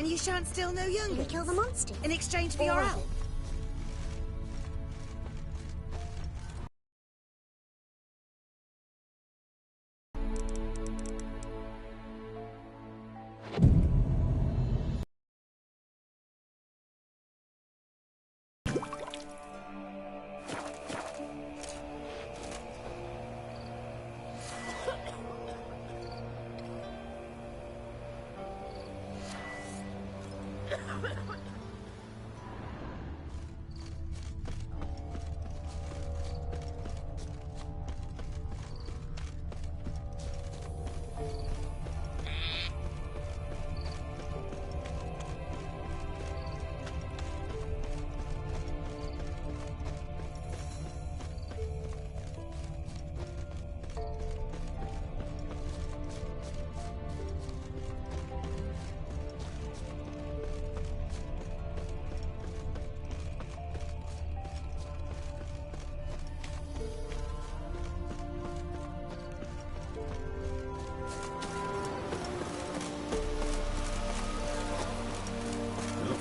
And you shan't steal no Will young'uns? we kill the monster? In exchange for your help?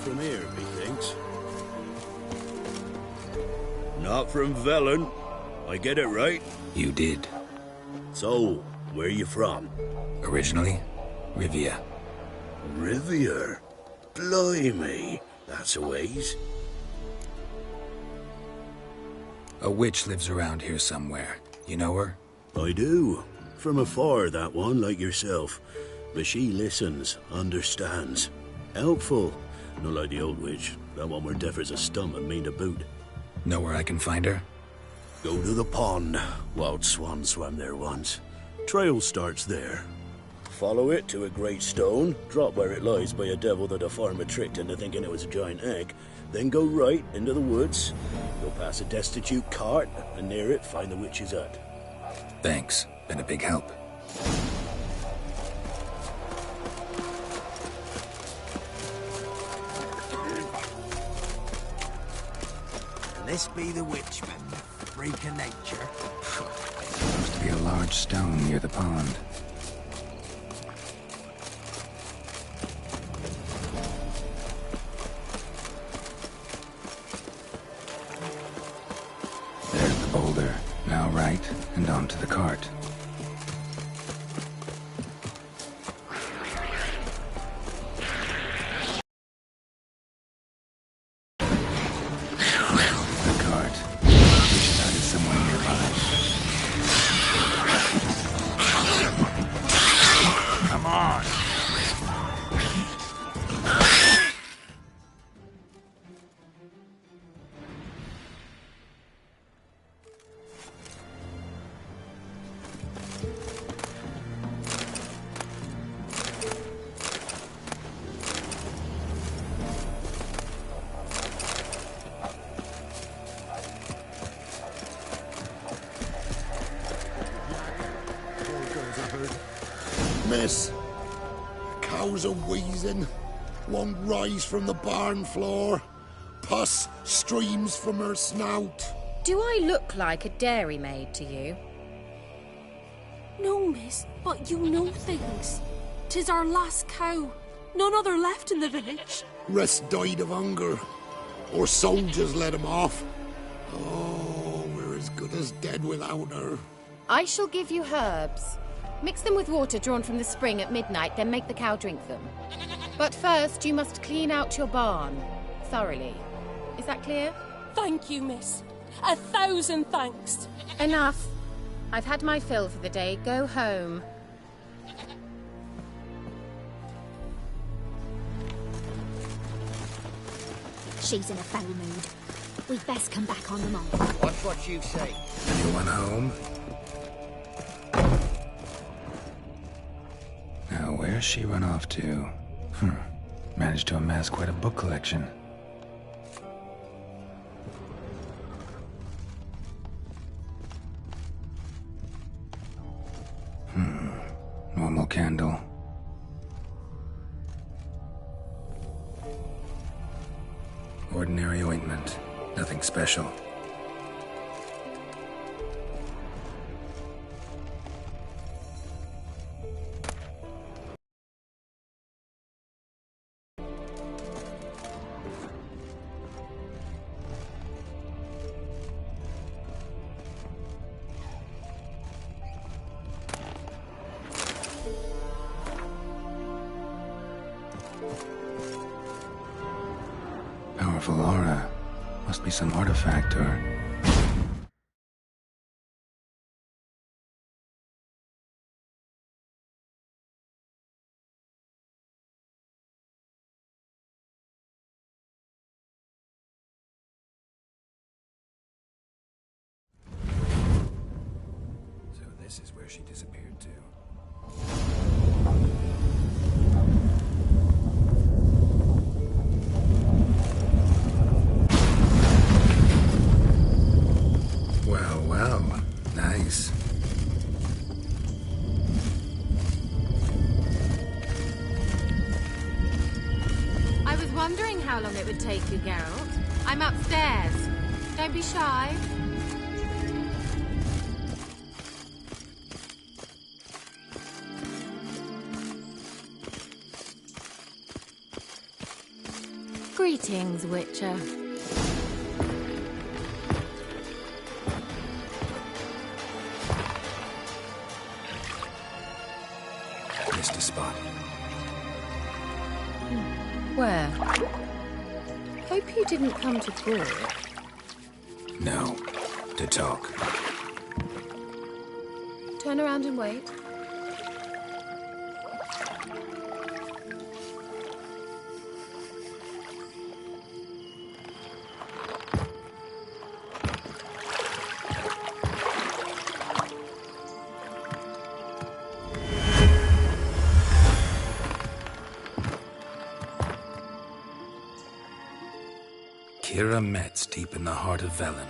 From here, methinks. Not from Velen. I get it right? You did. So, where you from? Originally, Rivia. Rivia? Blimey, that's a ways. A witch lives around here somewhere. You know her? I do. From afar, that one, like yourself. But she listens, understands. Helpful. Not like the old witch. That one were deaf as a stump and mean to boot. Know where I can find her? Go to the pond. Wild swan swam there once. Trail starts there. Follow it to a great stone, drop where it lies by a devil that a farmer tricked into thinking it was a giant egg, then go right into the woods, go past a destitute cart, and near it find the witch's hut. Thanks. Been a big help. This be the witchman, freak of nature. Supposed to be a large stone near the pond. There's the boulder. Now right, and onto the cart. Miss, cows are wheezing, won't rise from the barn floor, pus streams from her snout. Do I look like a dairymaid to you? No, miss, but you know things. 'Tis our last cow. None other left in the village. Rest died of hunger, or soldiers let him off. Oh, we're as good as dead without her. I shall give you herbs. Mix them with water drawn from the spring at midnight, then make the cow drink them. But first, you must clean out your barn. Thoroughly. Is that clear? Thank you, miss. 1,000 thanks. Enough. I've had my fill for the day. Go home. She's in a foul mood. We'd best come back on the morrow. Watch what you say. Anyone home? Now, where's she run off to? Managed to amass quite a book collection. Normal candle. Ordinary ointment. Nothing special. powerful aura. Must be some artifact or... So this is where she disappeared to. Well, nice. I was wondering how long it would take you, Geralt. I'm upstairs. Don't be shy. Greetings, Witcher. Missed a spot. Where? Hope you didn't come to talk. No. To talk. Turn around and wait. Kira Metz, deep in the heart of Velen.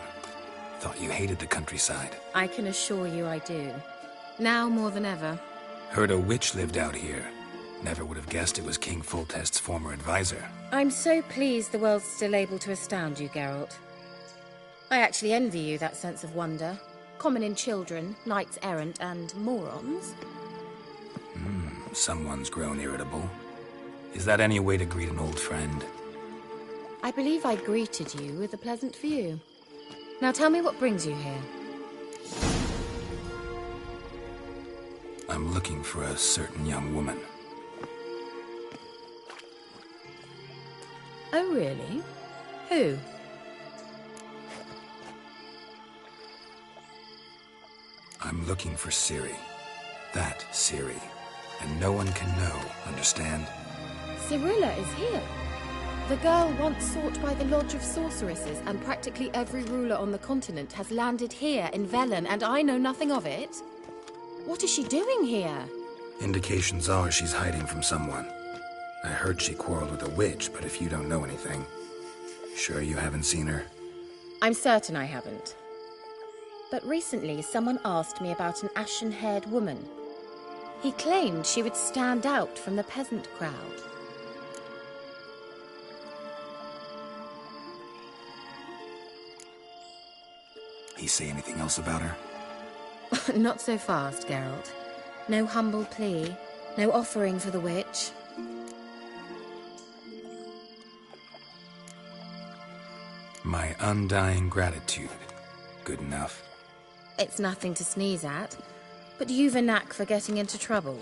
Thought you hated the countryside. I can assure you I do. Now more than ever. Heard a witch lived out here. Never would have guessed it was King Foltest's former advisor. I'm so pleased the world's still able to astound you, Geralt. I actually envy you that sense of wonder. Common in children, knights errant, and morons. Someone's grown irritable. Is that any way to greet an old friend? I believe I greeted you with a pleasant view. Now tell me what brings you here. I'm looking for a certain young woman. Oh, really? Who? I'm looking for Ciri. That Ciri. And no one can know, understand? Cirilla is here. The girl once sought by the Lodge of Sorceresses, and practically every ruler on the continent has landed here in Velen, and I know nothing of it. What is she doing here? Indications are she's hiding from someone. I heard she quarreled with a witch, but if you don't know anything, sure you haven't seen her? I'm certain I haven't. But recently someone asked me about an ashen-haired woman. He claimed she would stand out from the peasant crowd. He say anything else about her? Not so fast, Geralt. No humble plea, no offering for the witch. My undying gratitude. Good enough. It's nothing to sneeze at, but you've a knack for getting into trouble.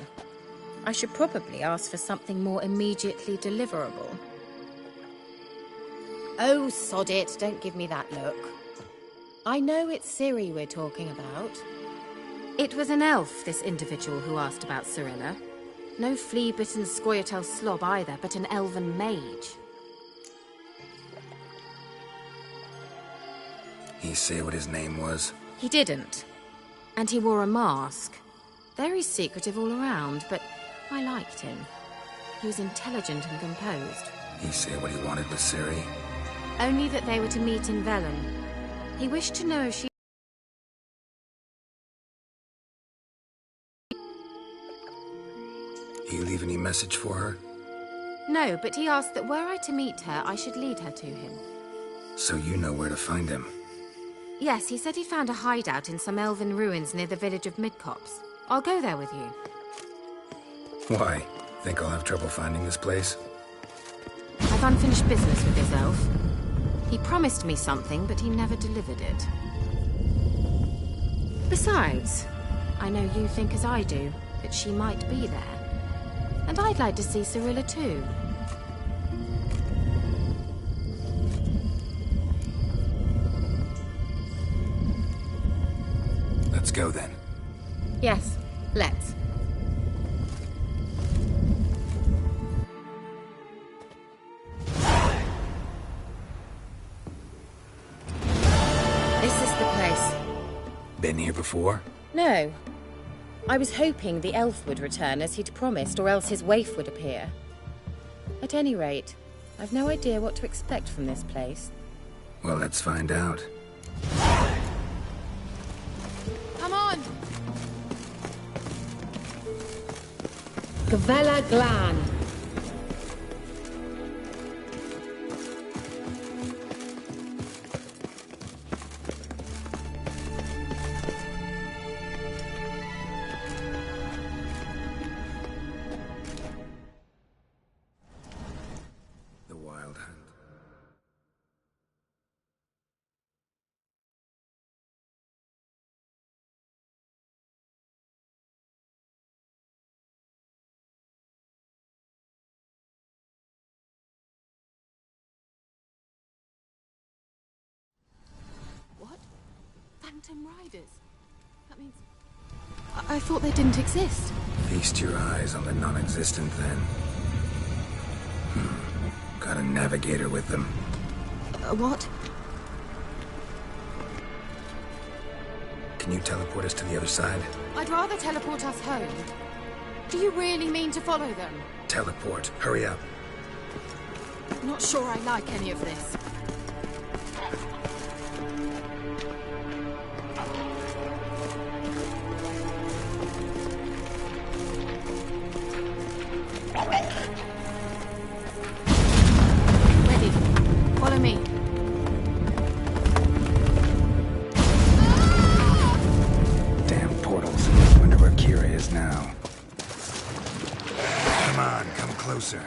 I should probably ask for something more immediately deliverable. Oh, sod it, don't give me that look. I know it's Ciri we're talking about. It was an elf, this individual who asked about Cirilla. No flea-bitten Scoia'tael slob either, but an elven mage. He say what his name was? He didn't. And he wore a mask. Very secretive all around, but I liked him. He was intelligent and composed. He say what he wanted with Ciri? Only that they were to meet in Velen. He wished to know if she... He leave any message for her? No, but he asked that were I to meet her, I should lead her to him. So you know where to find him? Yes, he said he found a hideout in some elven ruins near the village of Midcopse. I'll go there with you. Why? Think I'll have trouble finding this place? I've unfinished business with this elf. He promised me something, but he never delivered it. Besides, I know you think as I do, that she might be there. And I'd like to see Cirilla too. Let's go then. Yes, let's. This is the place. Been here before? No. I was hoping the elf would return as he'd promised, or else his waif would appear. At any rate, I've no idea what to expect from this place. Well, let's find out. Come on! Gavella Glan. The Wild Hunt. What? Phantom Riders? That means... I thought they didn't exist. Feast your eyes on the non-existent then. Got a navigator with them. What? Can you teleport us to the other side? I'd rather teleport us home. Do you really mean to follow them? Teleport. Hurry up. Not sure I like any of this. Ready. Follow me. Damn portals. Wonder where Kira is now. Come on, come closer.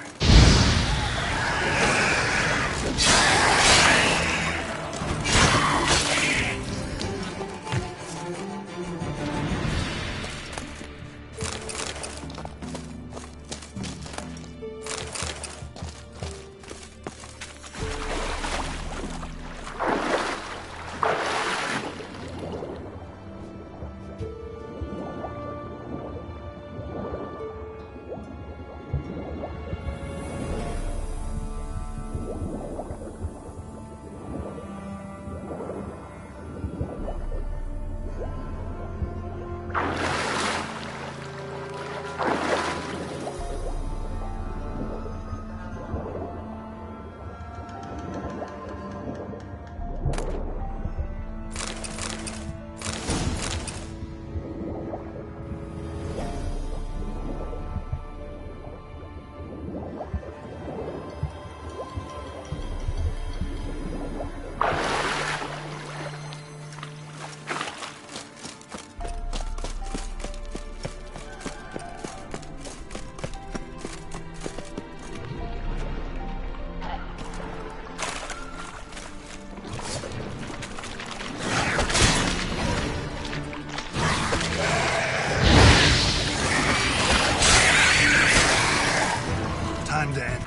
Time to end.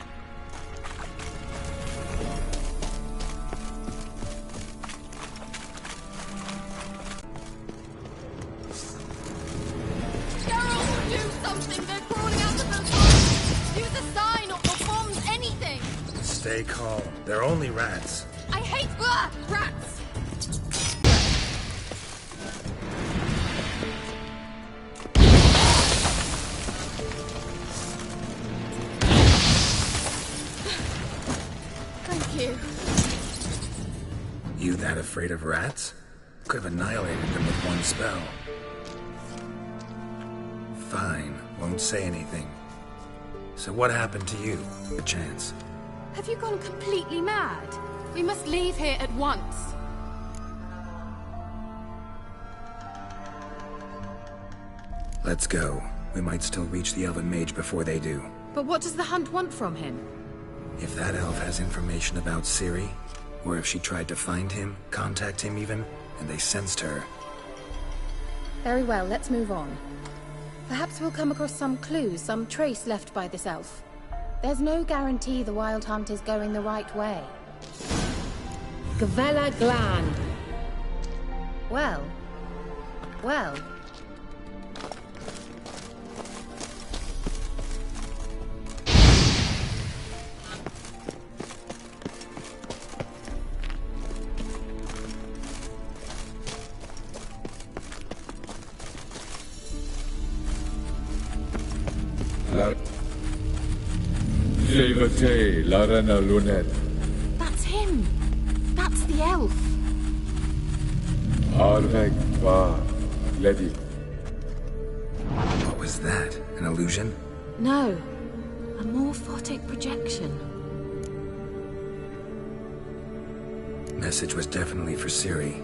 Geralt, do something! They're crawling out of those holes! Use a sign or bombs, anything! Stay calm. They're only rats. I hate rats! Thank you. You that afraid of rats? Could have annihilated them with one spell. Fine, won't say anything. So what happened to you? A chance. Have you gone completely mad? We must leave here at once. Let's go. We might still reach the Elven Mage before they do. But what does the hunt want from him? If that elf has information about Ciri, or if she tried to find him, contact him even, and they sensed her. Very well, let's move on. Perhaps we'll come across some clues, some trace left by this elf. There's no guarantee the Wild Hunt is going the right way. Gavella Glan. Well, Well, Larana Lunet. That's him! That's the elf! Arveg va Ledi. What was that? An illusion? No. A morphotic projection. Message was definitely for Ciri,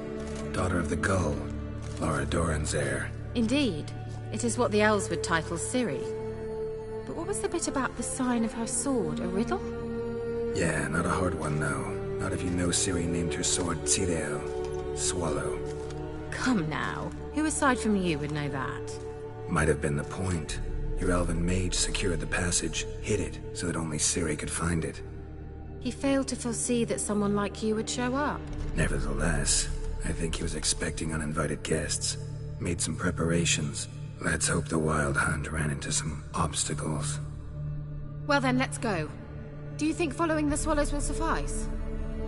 daughter of the Gull, Lara Doran's heir. indeed. It is what the elves would title Ciri. But what was the bit about the sign of her sword? A riddle? Yeah, not a hard one, though. Not if you know Ciri named her sword Tirel, Swallow. Come now. Who aside from you would know that? Might have been the point. Your elven mage secured the passage, hid it, so that only Ciri could find it. He failed to foresee that someone like you would show up. Nevertheless, I think he was expecting uninvited guests. Made some preparations. Let's hope the Wild Hunt ran into some obstacles. Well then, let's go. Do you think following the swallows will suffice?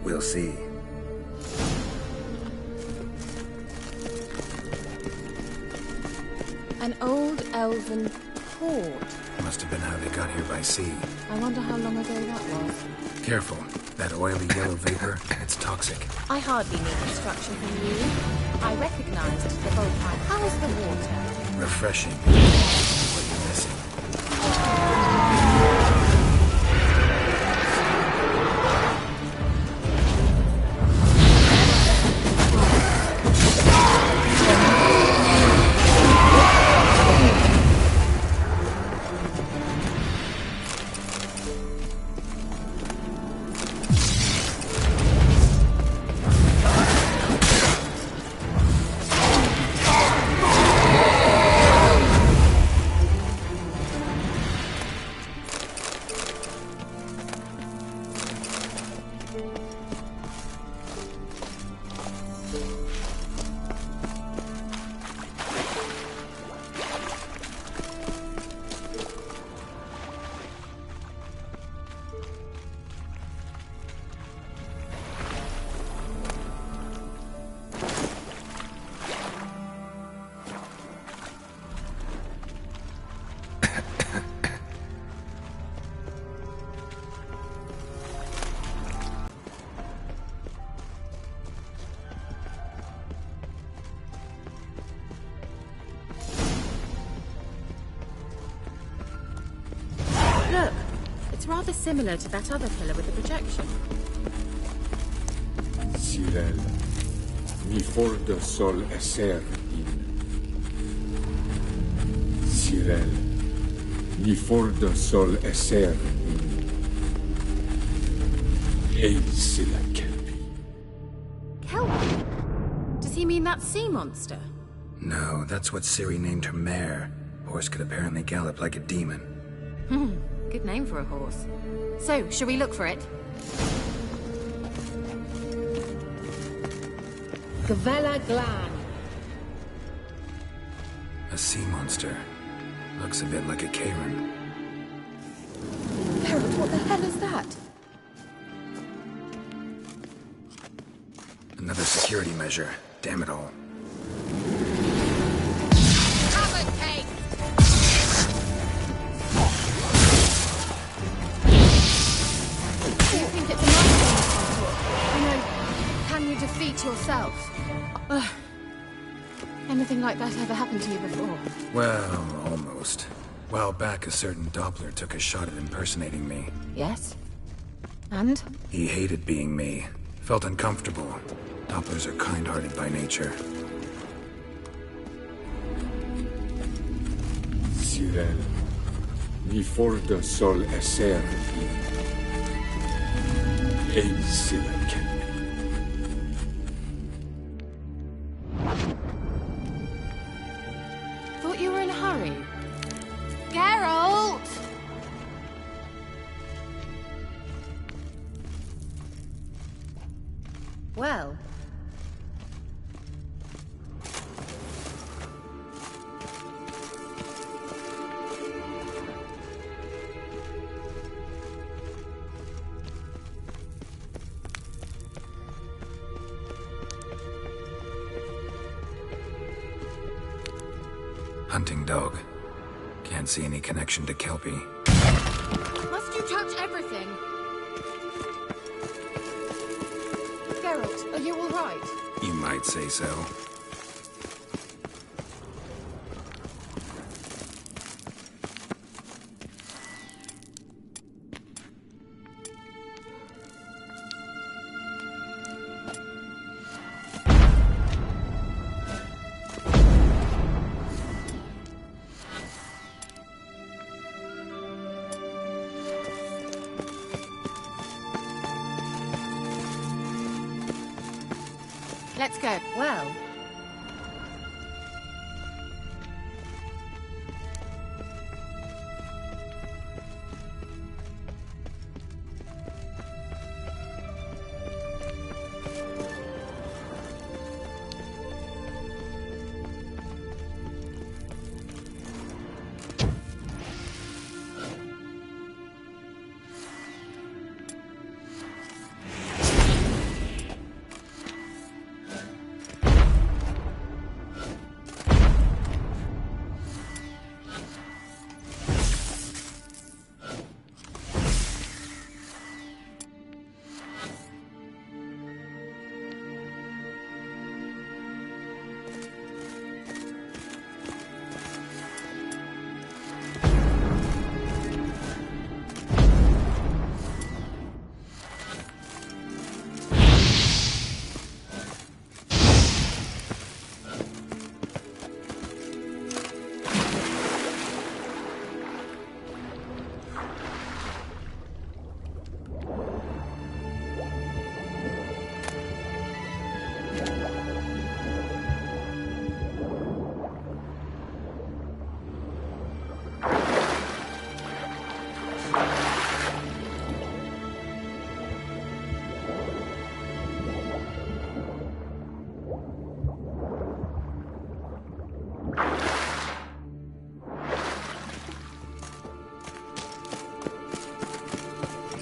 We'll see. An old elven port. Must have been how they got here by sea. I wonder how long ago that was. Careful. That oily yellow vapor, it's toxic. I hardly need instruction from you. I recognized the volcano. How is the water? Refreshing. What you're missing. Look, it's rather similar to that other pillar with the projection. Cyril. Mi for de sol esser in. Cyril. Mi for de sol esser in. Ei sila kelpi. Kelpie? Does he mean that sea monster? No, that's what Ciri named her mare. Horse could apparently gallop like a demon. Good name for a horse. So, shall we look for it? Gavella Glan. A sea monster. Looks a bit like a Karen. Harold, what the hell is that? Another security measure. Damn it all. Do you think it's a monster? You know, can you defeat yourself? Anything like that ever happened to you before? Well, almost. While back, a certain Doppler took a shot at impersonating me. Yes. And? He hated being me. Felt uncomfortable. Dopplers are kind-hearted by nature. Cyril. Mi for de sol esser in. Ei sila kelpi. Thought you were in a hurry. Geralt! Well. Hunting dog. Can't see any connection to Kelpie. Must you touch everything? Geralt, are you all right? You might say so. Let's go. Well,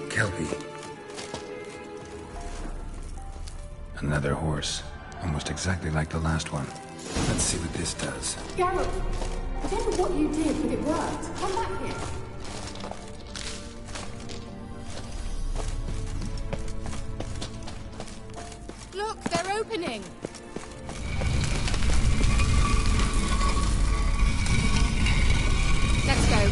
Kelpie. Another horse. Almost exactly like the last one. Let's see what this does. Geralt, I don't know what you did, but it worked. Come back here. look, they're opening. Let's go.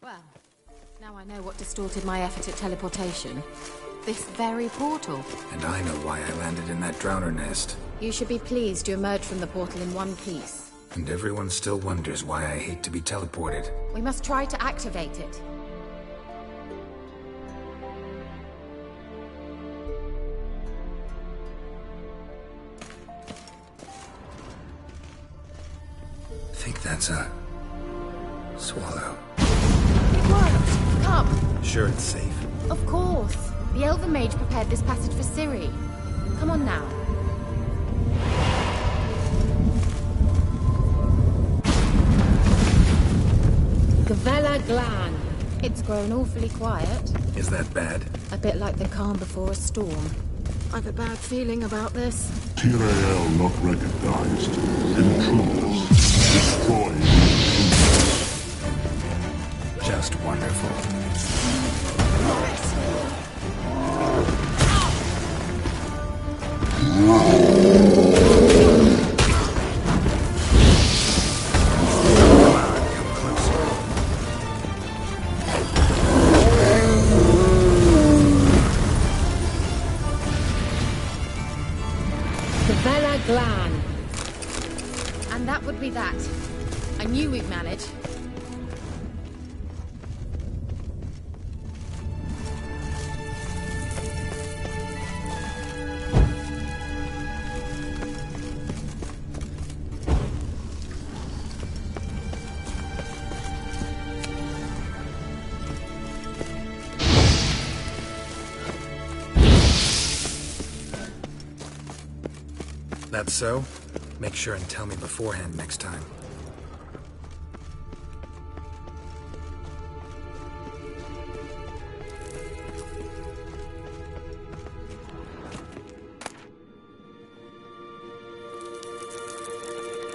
Well, now I know what distorted my effort at teleportation. This very portal. And I know why I landed in that drowner nest. You should be pleased you emerged from the portal in one piece. And everyone still wonders why I hate to be teleported. We must try to activate it. Think that's a... swallow. It worked! Come! Sure it's safe. Of course. The Elven Mage prepared this passage for Ciri. Come on now. Gavella Glan. It's grown awfully quiet. Is that bad? A bit like the calm before a storm. I've a bad feeling about this. Tyrael not recognized. Intruders. Destroyed. Just wonderful. Gavella Glan. And that would be that. I knew we'd manage. That so? Make sure and tell me beforehand next time.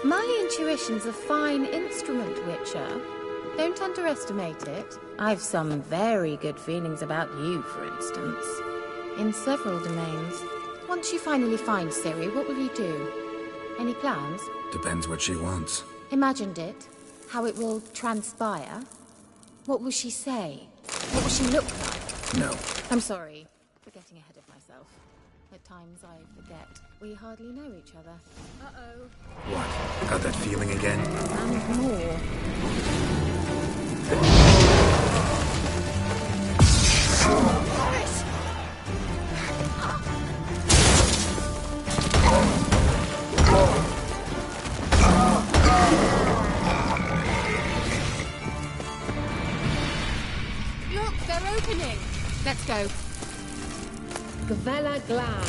My intuition's a fine instrument, Witcher. Don't underestimate it. I've some very good feelings about you, for instance. In several domains. Once you finally find Ciri, what will you do? Any plans? Depends what she wants. Imagined it. How it will transpire. What will she say? What will she look like? No. I'm sorry for getting ahead of myself. At times I forget. We hardly know each other. Uh-oh. What? Got that feeling again? And more. Look, they're opening. Let's go. Gavella Glan.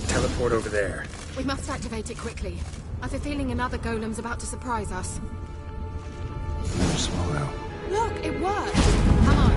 Teleport over there. We must activate it quickly. I've a feeling another golem's about to surprise us. Another swallow. Look, it worked! Come on.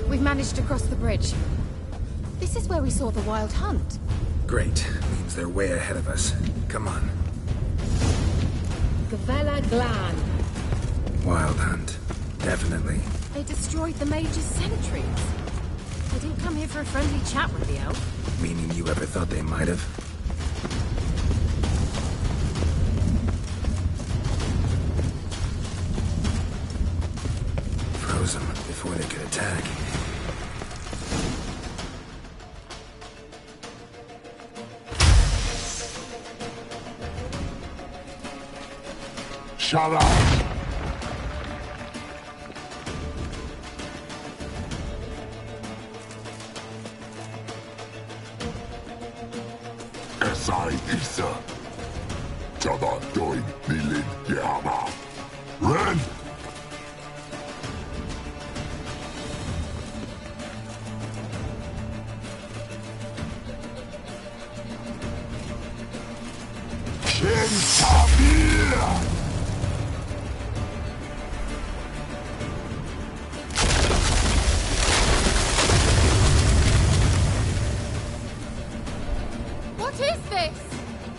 We've managed to cross the bridge. This is where we saw the wild hunt. Great. Means they're way ahead of us. Come on. Gavella Glan. Wild hunt. Definitely. They destroyed the mage's sentries. They didn't come here for a friendly chat with the elf. Meaning you ever thought they might have? Froze them before they could attack. Shut up! Esai Isa. Jada doin nilin yama. Ren! Ken Tabir!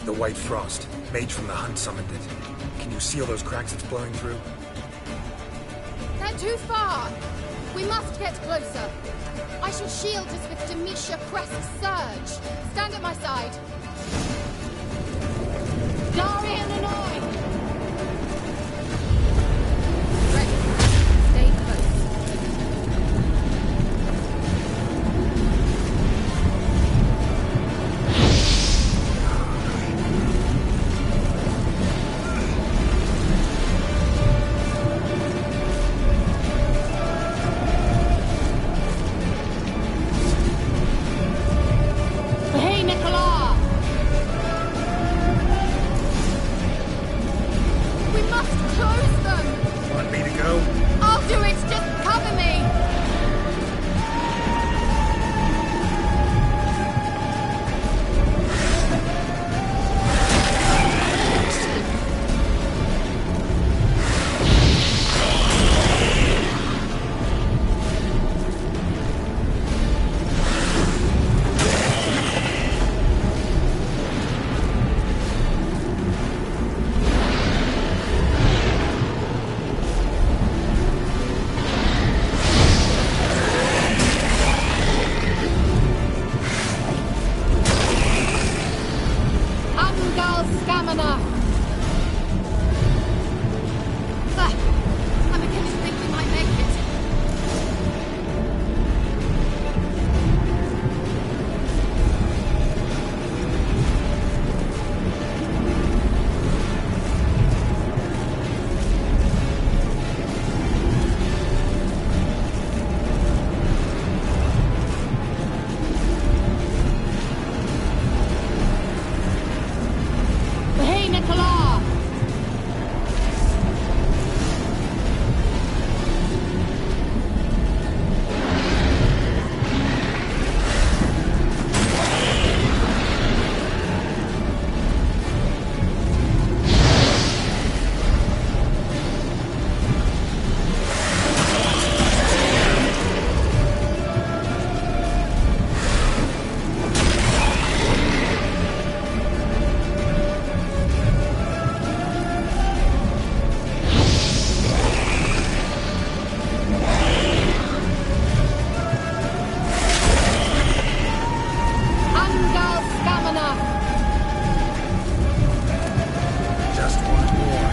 The White Frost. Mage from the Hunt summoned it. Can you seal those cracks it's blowing through? They're too far! We must get closer. I shall shield us with Demetia Crest's surge. Stand at my side. Darian and I! Ready. Stay close. Hey, Nicola! stamina! I'm beginning to think we might make it. Hey, Nicola! Angal stamina! Just one more.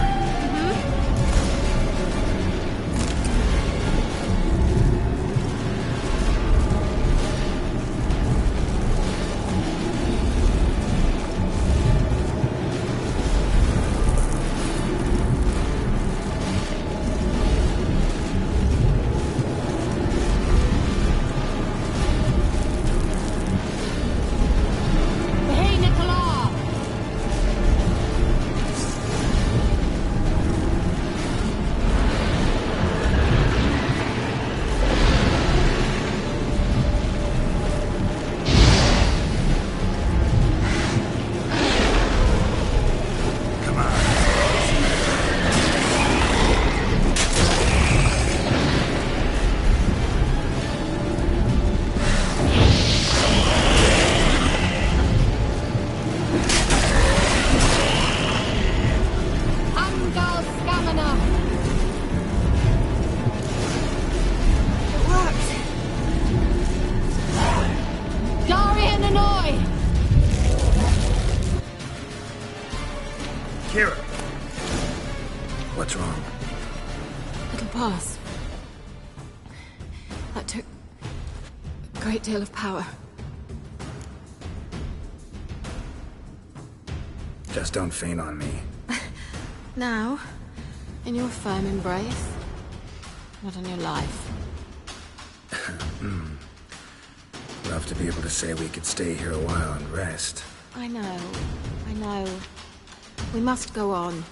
Hey, Nicola! Come on. Angal stamina! It worked. Darian Hanoi! Kira! What's wrong? It'll pass. That took a great deal of power. Just don't faint on me. Now, in your firm embrace, not on your life. Love to be able to say we could stay here a while and rest. I know. We must go on.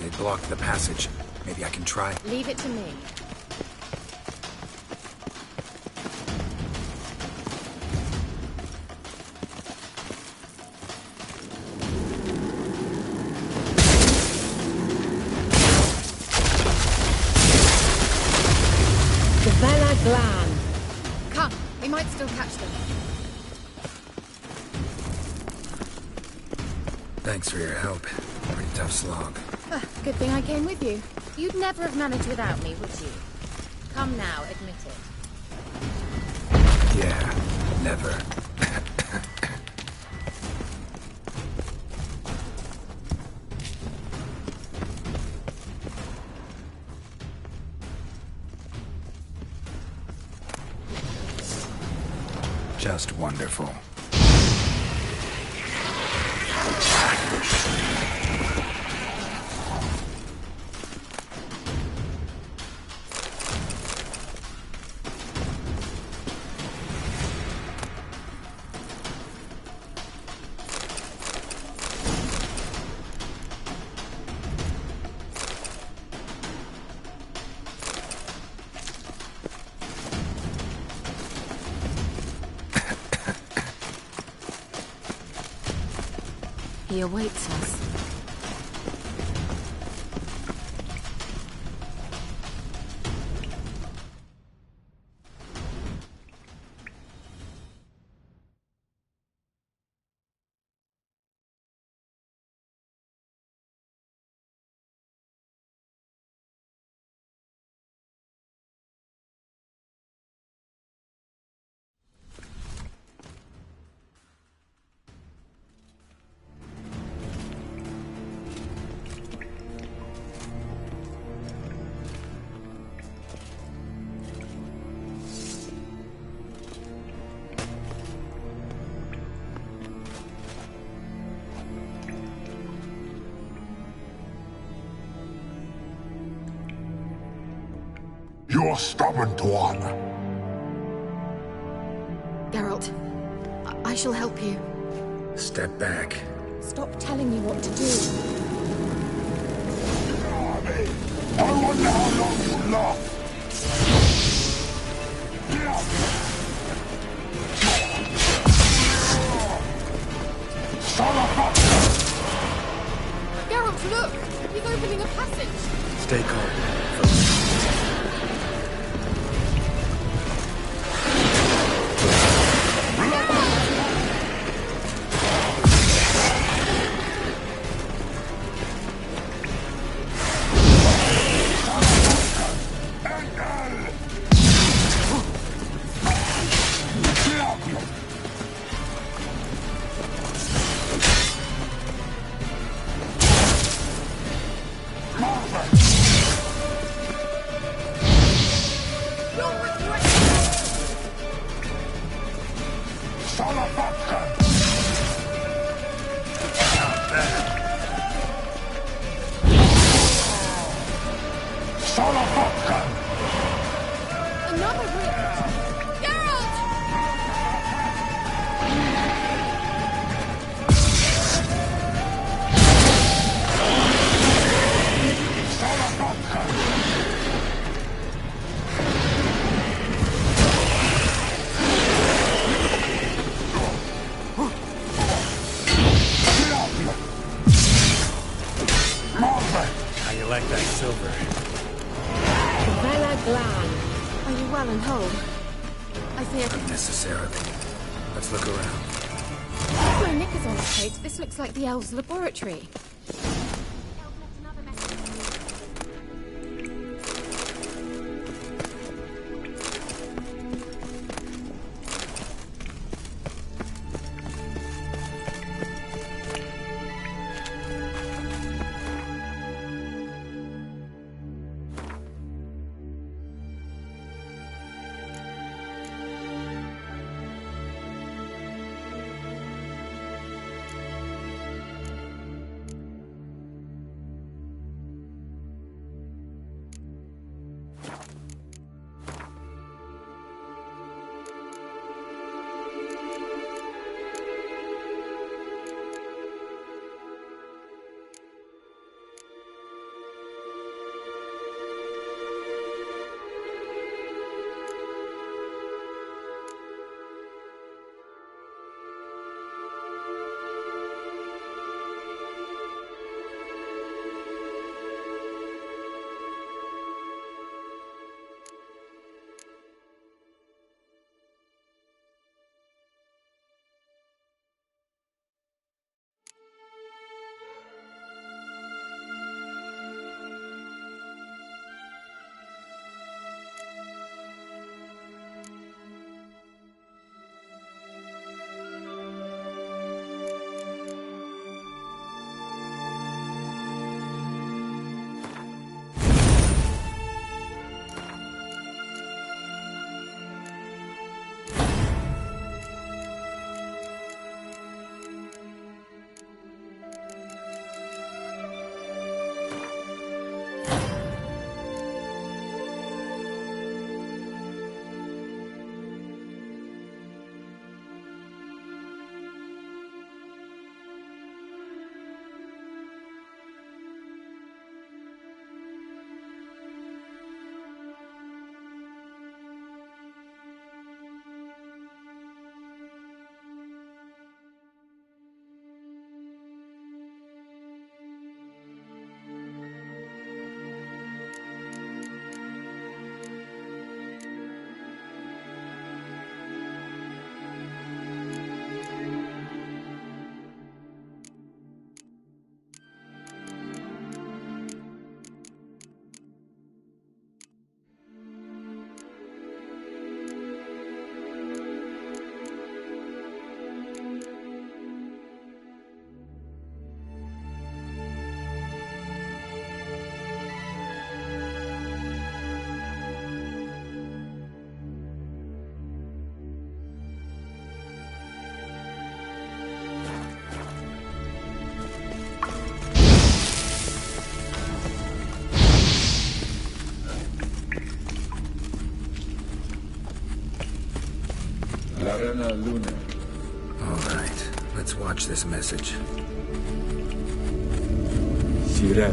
They blocked the passage. Maybe I can try. Leave it to me. Come, we might still catch them. Thanks for your help. Pretty tough slog. Good thing I came with you. You'd never have managed without me, would you? Come now, admit it. Yeah, never. Just wonderful. He awaits us. You stubborn twat. Geralt, I shall help you. Step back. Stop telling me what to do. I wonder how long you last. Geralt, look! He's opening a passage. Stay calm. Another rift! Geralt! How you like that silver? Vela Glan. Are you well and whole? I fear... Unnecessarily. Let's look around. My knickers on the plate. This looks like the elves' laboratory. Larena Luna. All right, let's watch this message. Cyril,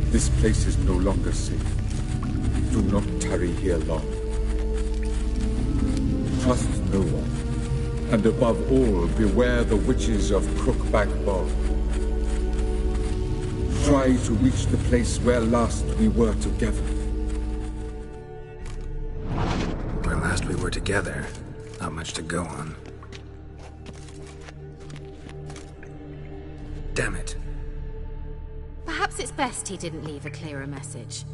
this place is no longer safe. Do not tarry here long. Trust no one. And above all, beware the witches of Crookback Bog. Try to reach the place where last we were together. Where last we were together, not much to go on. Damn it. Perhaps it's best he didn't leave a clearer message.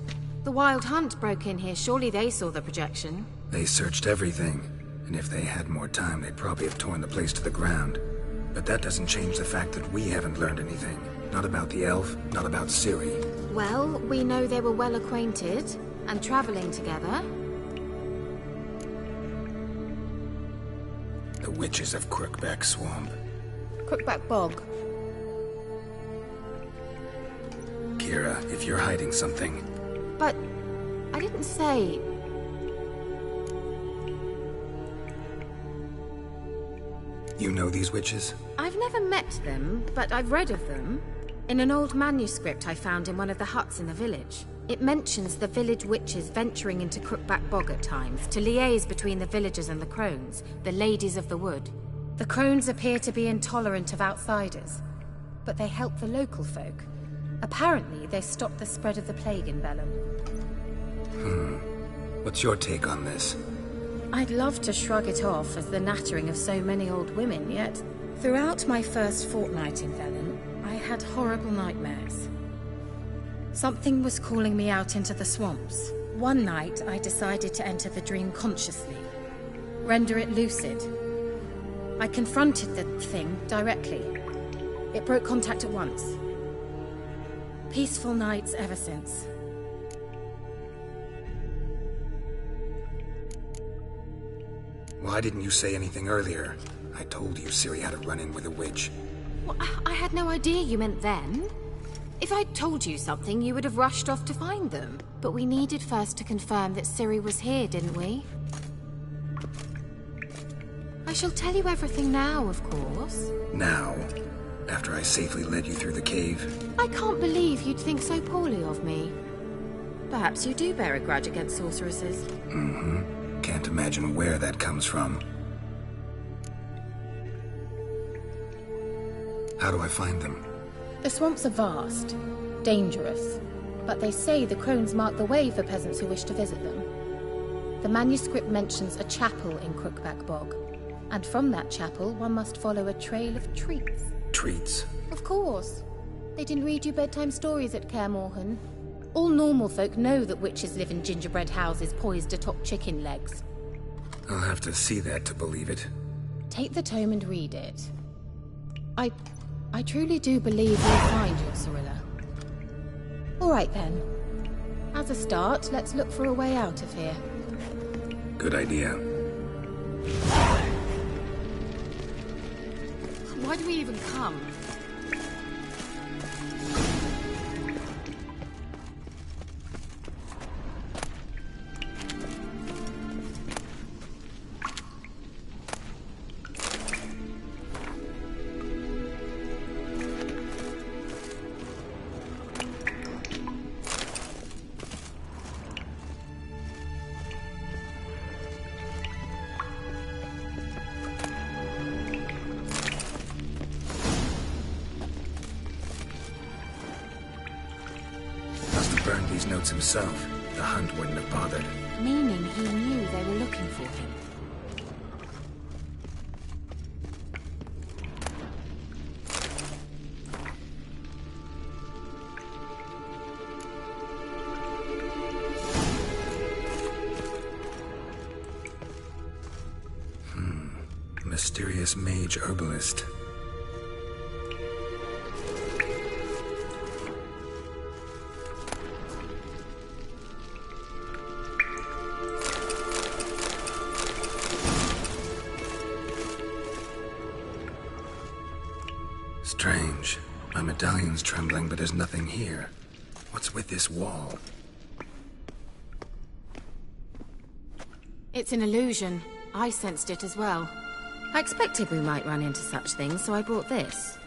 The Wild Hunt broke in here. Surely they saw the projection. They searched everything, and if they had more time, they'd probably have torn the place to the ground. But that doesn't change the fact that we haven't learned anything. Not about the elf, not about Ciri. Well, we know they were well acquainted and traveling together. The witches of Crookback Swamp. Crookback Bog. Kira, if you're hiding something... But I didn't say... You know these witches? I've never met them, but I've read of them. In an old manuscript I found in one of the huts in the village. It mentions the village witches venturing into Crookback Bog at times to liaise between the villagers and the crones, the ladies of the wood. The crones appear to be intolerant of outsiders, but they help the local folk. Apparently, they stopped the spread of the plague in Vellum. What's your take on this? I'd love to shrug it off as the nattering of so many old women, yet throughout my first fortnight in Vellum, I had horrible nightmares. Something was calling me out into the swamps. One night, I decided to enter the dream consciously, render it lucid. I confronted the thing directly. It broke contact at once. Peaceful nights ever since. Why didn't you say anything earlier? I told you Ciri had a run-in with a witch. Well, I had no idea you meant then. If I'd told you something, you would have rushed off to find them. But we needed first to confirm that Ciri was here, didn't we? I shall tell you everything now, of course. Now? After I safely led you through the cave? I can't believe you'd think so poorly of me. Perhaps you do bear a grudge against sorceresses. Mm-hmm. Can't imagine where that comes from. How do I find them? The swamps are vast, dangerous, but they say the crones mark the way for peasants who wish to visit them. The manuscript mentions a chapel in Crookback Bog, and from that chapel one must follow a trail of treats. Treats? Of course. They didn't read you bedtime stories at Kaer Morhen. All normal folk know that witches live in gingerbread houses poised atop chicken legs. I'll have to see that to believe it. Take the tome and read it. I truly do believe you'll find your Cyrilla. All right then. As a start, let's look for a way out of here. Good idea. Why do we even come? Burned these notes himself. The hunt wouldn't have bothered. Meaning he knew they were looking for him. Mysterious mage herbalist. Strange. My medallion's trembling, but there's nothing here. What's with this wall? It's an illusion. I sensed it as well. I expected we might run into such things, so I brought this.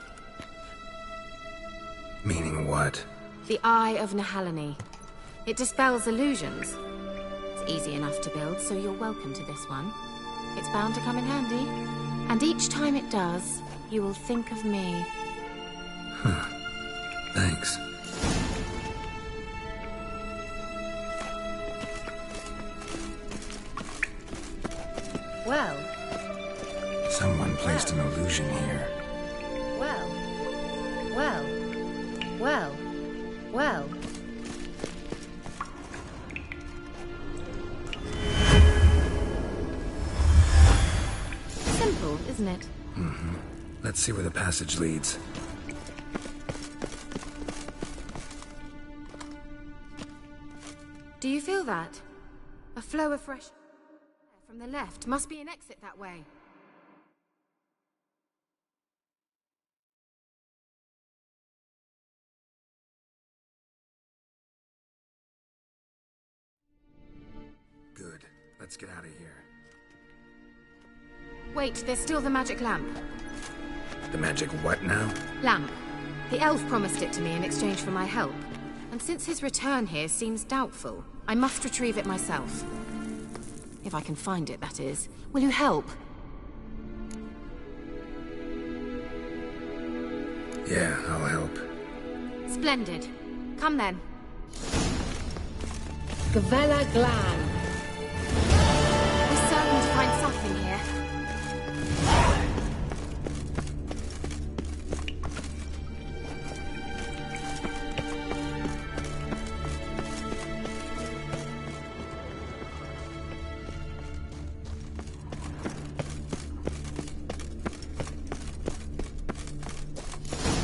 Meaning what? The Eye of Nehaleni. It dispels illusions. It's easy enough to build, so you're welcome to this one. It's bound to come in handy. And each time it does, you will think of me. Huh. Thanks. Well. Someone placed an illusion here. Well. Simple, isn't it? Mm-hmm. Let's see where the passage leads. Do you feel that? A flow of fresh air from the left. Must be an exit that way. Good. Let's get out of here. Wait, there's still the magic lamp. The magic what now? Lamp. The elf promised it to me in exchange for my help. And since his return here seems doubtful, I must retrieve it myself. If I can find it, that is. Will you help? Yeah, I'll help. Splendid. Come then. Gavella Glan. We're certain to find something here.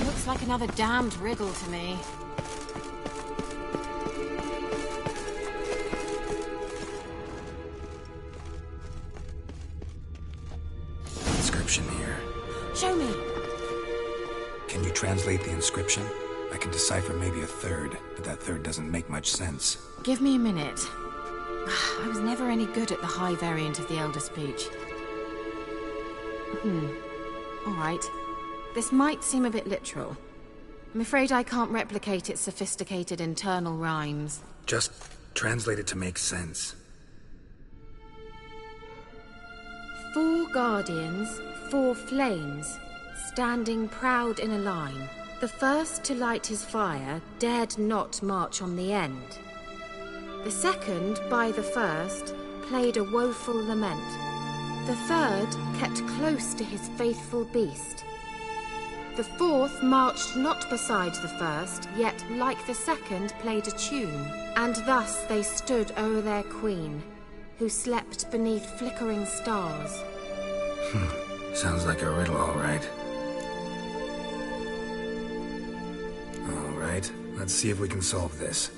Looks like another damned riddle to me. Here. Show me. Can you translate the inscription? I can decipher maybe a third, but that third doesn't make much sense. Give me a minute. I was never any good at the high variant of the Elder Speech. All right. This might seem a bit literal. I'm afraid I can't replicate its sophisticated internal rhymes. Just translate it to make sense. 4 guardians, 4 flames, standing proud in a line. The first to light his fire dared not march on the end. The second, by the first, played a woeful lament. The third kept close to his faithful beast. The fourth marched not beside the first, yet, like the second, played a tune. And thus they stood o'er their queen, who slept beneath flickering stars. Sounds like a riddle, all right. All right, let's see if we can solve this.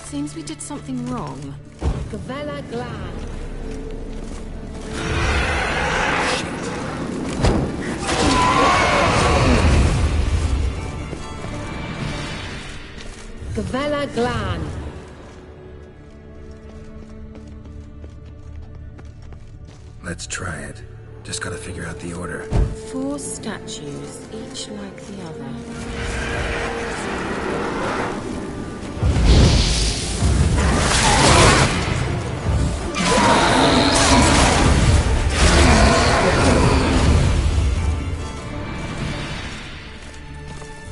Seems we did something wrong. Gavella Glan. Gavella Glan. Let's try it. Just gotta figure out the order. 4 statues, each like the other.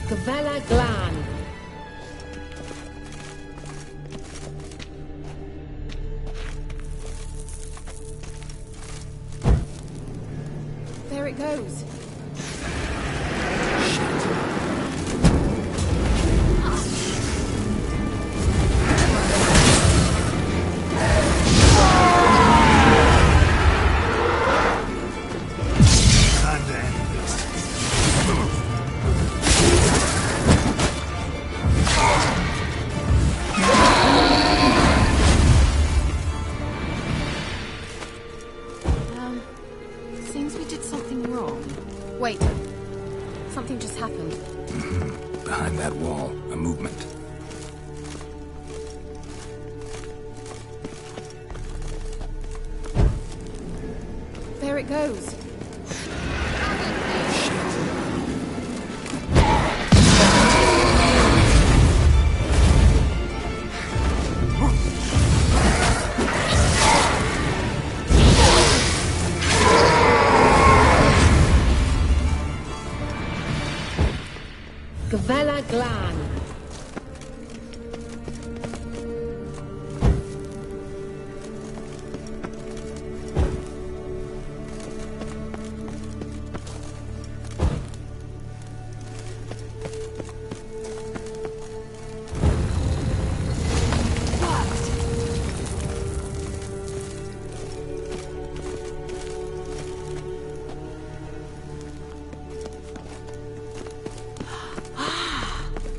Gavella Glan. There it goes. it goes. Gavella Glan.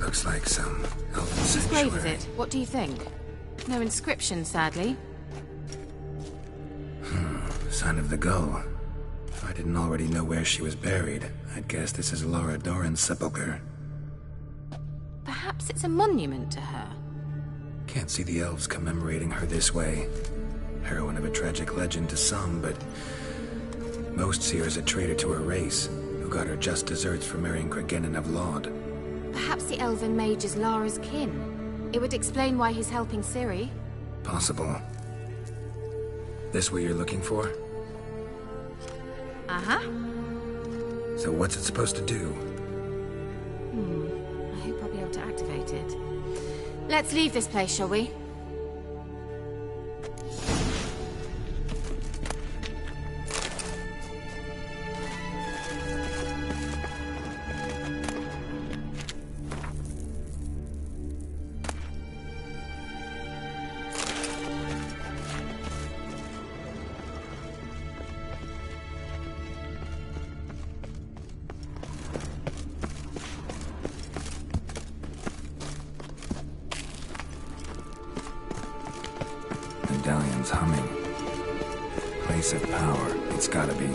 Looks like some elven Whose grave is sanctuary. it? What do you think? No inscription, sadly. Sign of the gull. If I didn't already know where she was buried, I'd guess this is Laura Doran's sepulcher. Perhaps it's a monument to her. Can't see the elves commemorating her this way. Heroine of a tragic legend to some, but most see her as a traitor to her race, who got her just deserts for marrying Cregennan of Laud. Perhaps the elven mage is Lara's kin. It would explain why he's helping Ciri. Possible. This what you're looking for? Uh-huh. So what's it supposed to do? I hope I'll be able to activate it. Let's leave this place, shall we? Medallion's humming. Place of power. It's gotta be.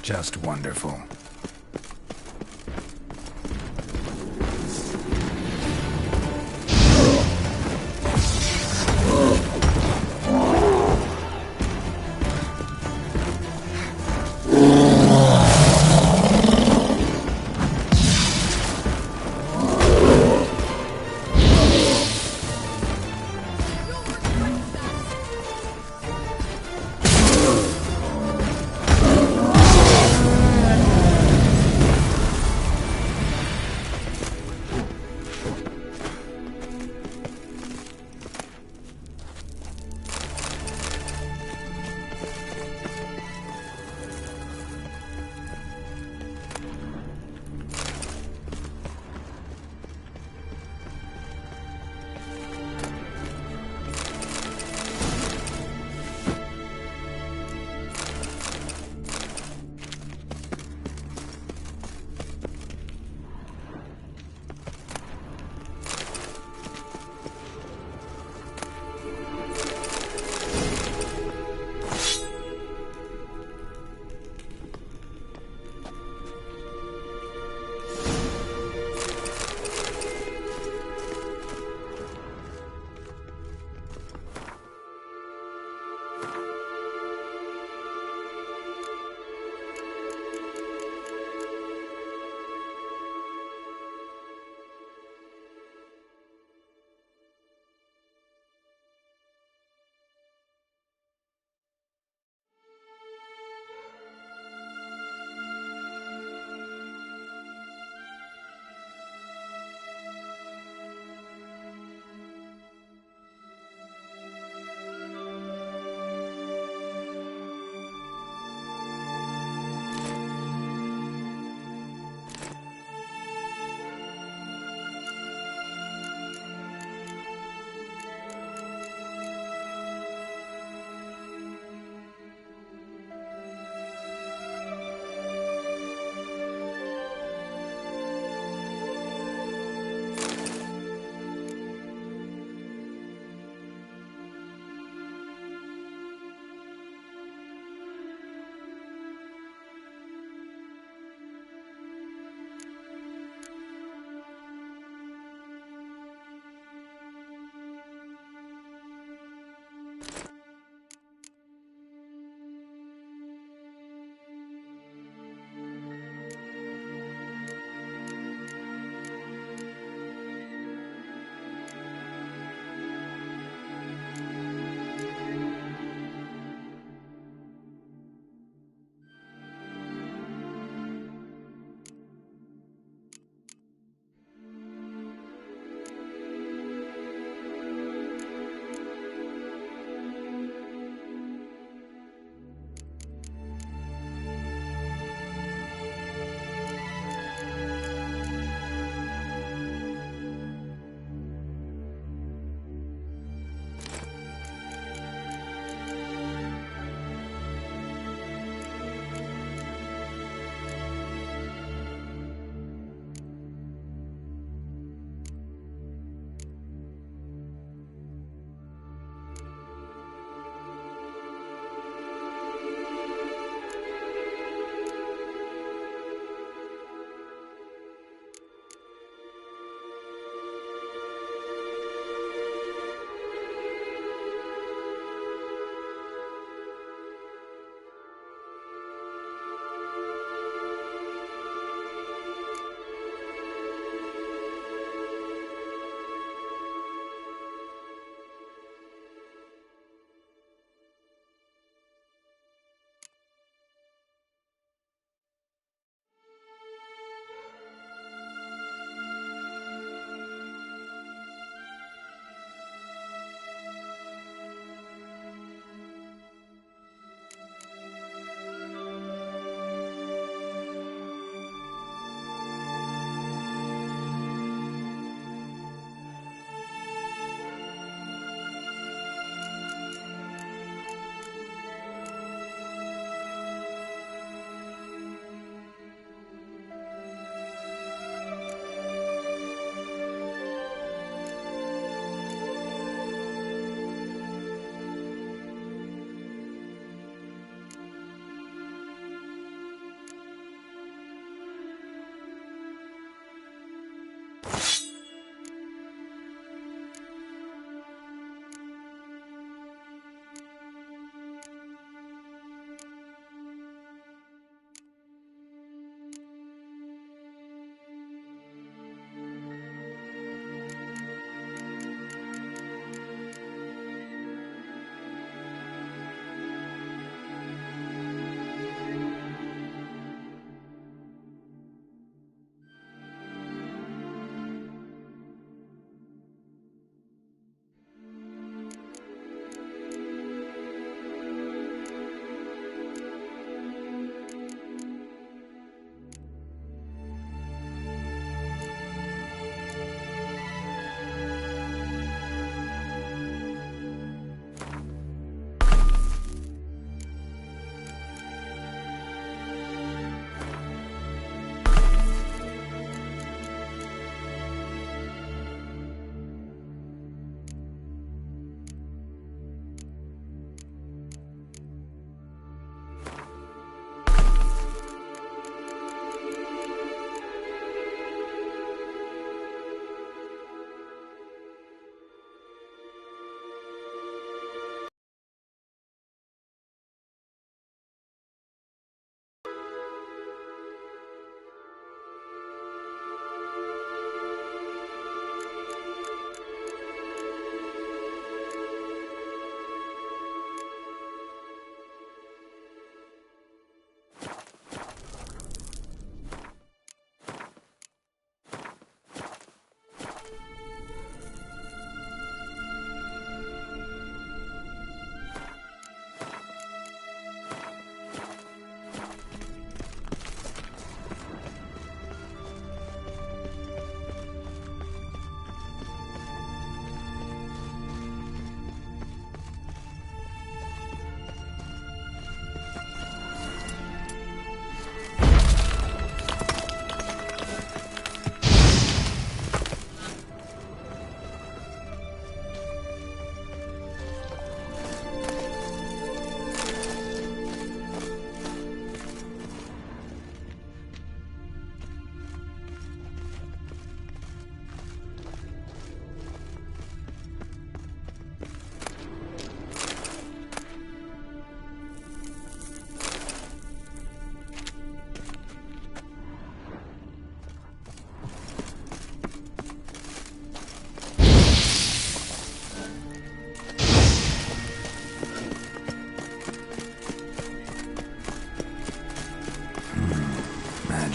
Just wonderful.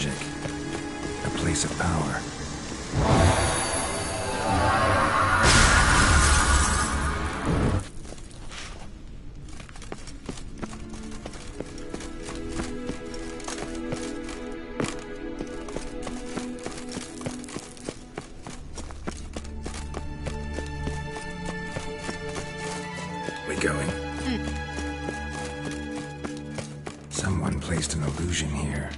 magic. A place of power. We going? Someone placed an illusion here.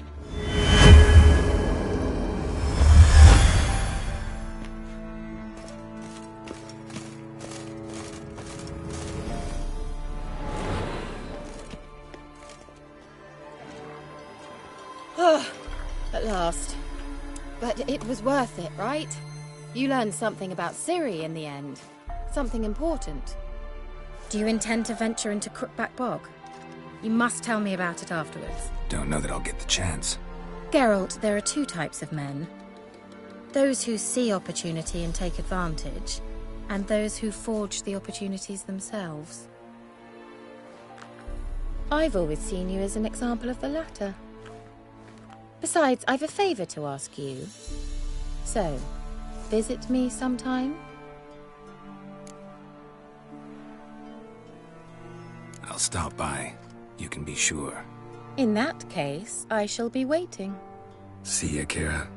At last. But it was worth it, right? You learned something about Ciri in the end. Something important. Do you intend to venture into Crookback Bog? You must tell me about it afterwards. Don't know that I'll get the chance. Geralt, there are two types of men. Those who see opportunity and take advantage, and those who forge the opportunities themselves. I've always seen you as an example of the latter. Besides, I've a favor to ask you. So, visit me sometime? I'll stop by. You can be sure. In that case, I shall be waiting. See ya, Kira.